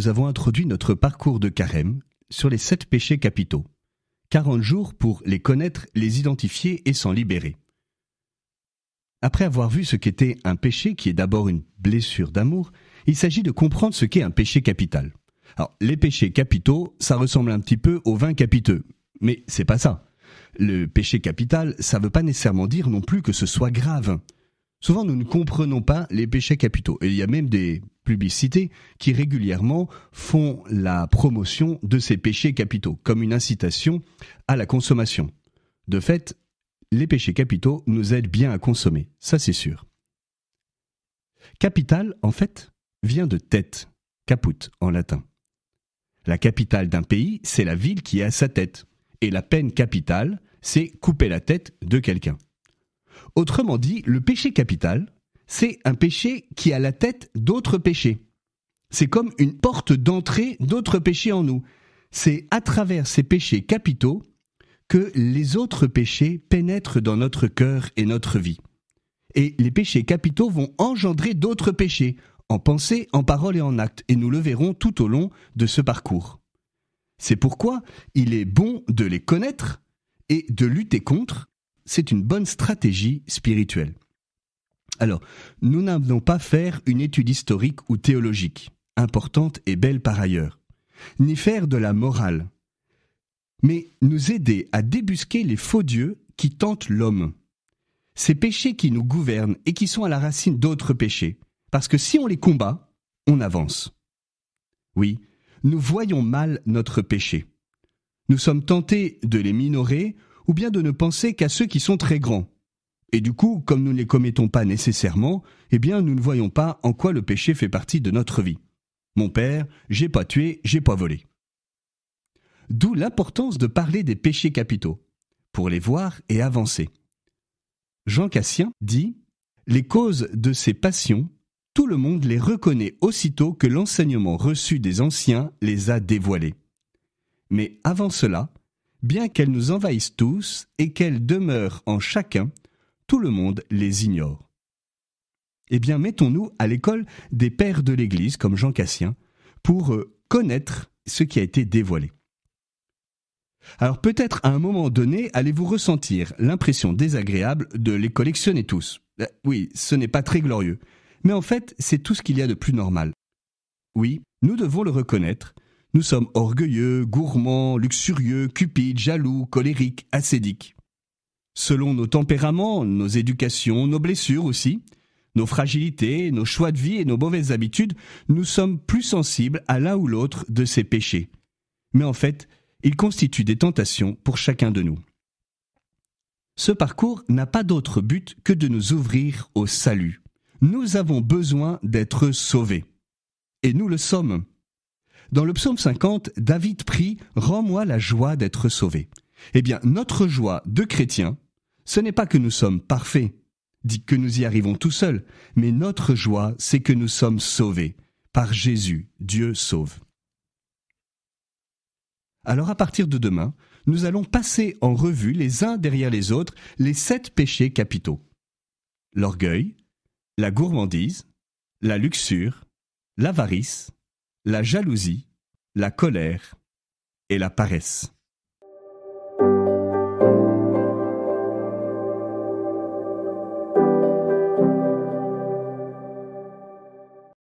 nous avons introduit notre parcours de carême sur les 7 péchés capitaux. 40 jours pour les connaître, les identifier et s'en libérer. Après avoir vu ce qu'était un péché, qui est d'abord une blessure d'amour, il s'agit de comprendre ce qu'est un péché capital. Alors, les péchés capitaux, ça ressemble un petit peu aux vins capiteux, mais c'est pas ça. Le péché capital, ça veut pas nécessairement dire non plus que ce soit grave. Souvent, nous ne comprenons pas les péchés capitaux. Et il y a même des publicités qui régulièrement font la promotion de ces péchés capitaux, comme une incitation à la consommation. De fait, les péchés capitaux nous aident bien à consommer, ça c'est sûr. Capital, en fait, vient de tête, caput en latin. La capitale d'un pays, c'est la ville qui est à sa tête. Et la peine capitale, c'est couper la tête de quelqu'un. Autrement dit, le péché capital, c'est un péché qui a la tête d'autres péchés. C'est comme une porte d'entrée d'autres péchés en nous. C'est à travers ces péchés capitaux que les autres péchés pénètrent dans notre cœur et notre vie. Et les péchés capitaux vont engendrer d'autres péchés, en pensée, en parole et en acte, et nous le verrons tout au long de ce parcours. C'est pourquoi il est bon de les connaître et de lutter contre. C'est une bonne stratégie spirituelle. Alors, nous n'allons pas faire une étude historique ou théologique, importante et belle par ailleurs, ni faire de la morale, mais nous aider à débusquer les faux dieux qui tentent l'homme. Ces péchés qui nous gouvernent et qui sont à la racine d'autres péchés, parce que si on les combat, on avance. Oui, nous voyons mal notre péché. Nous sommes tentés de les minorer ou bien de ne penser qu'à ceux qui sont très grands. Et du coup, comme nous ne les commettons pas nécessairement, eh bien nous ne voyons pas en quoi le péché fait partie de notre vie. Mon père, j'ai pas tué, j'ai pas volé. D'où l'importance de parler des péchés capitaux, pour les voir et avancer. Jean Cassien dit « Les causes de ces passions, tout le monde les reconnaît aussitôt que l'enseignement reçu des anciens les a dévoilées. Mais avant cela, bien qu'elles nous envahissent tous et qu'elles demeurent en chacun, tout le monde les ignore. » Eh bien, mettons-nous à l'école des pères de l'Église, comme Jean Cassien, pour connaître ce qui a été dévoilé. Alors peut-être à un moment donné, allez-vous ressentir l'impression désagréable de les collectionner tous. Oui, ce n'est pas très glorieux, mais en fait, c'est tout ce qu'il y a de plus normal. Oui, nous devons le reconnaître, nous sommes orgueilleux, gourmands, luxurieux, cupides, jaloux, colériques, ascédiques. Selon nos tempéraments, nos éducations, nos blessures aussi, nos fragilités, nos choix de vie et nos mauvaises habitudes, nous sommes plus sensibles à l'un ou l'autre de ces péchés. Mais en fait, ils constituent des tentations pour chacun de nous. Ce parcours n'a pas d'autre but que de nous ouvrir au salut. Nous avons besoin d'être sauvés. Et nous le sommes. Dans le psaume 50, David prie « Rends-moi la joie d'être sauvé ». Eh bien, notre joie de chrétien, ce n'est pas que nous sommes parfaits, dit que nous y arrivons tout seuls, mais notre joie, c'est que nous sommes sauvés. Par Jésus, Dieu sauve. Alors à partir de demain, nous allons passer en revue les uns derrière les autres les 7 péchés capitaux. L'orgueil, la gourmandise, la luxure, l'avarice, la jalousie, la colère et la paresse.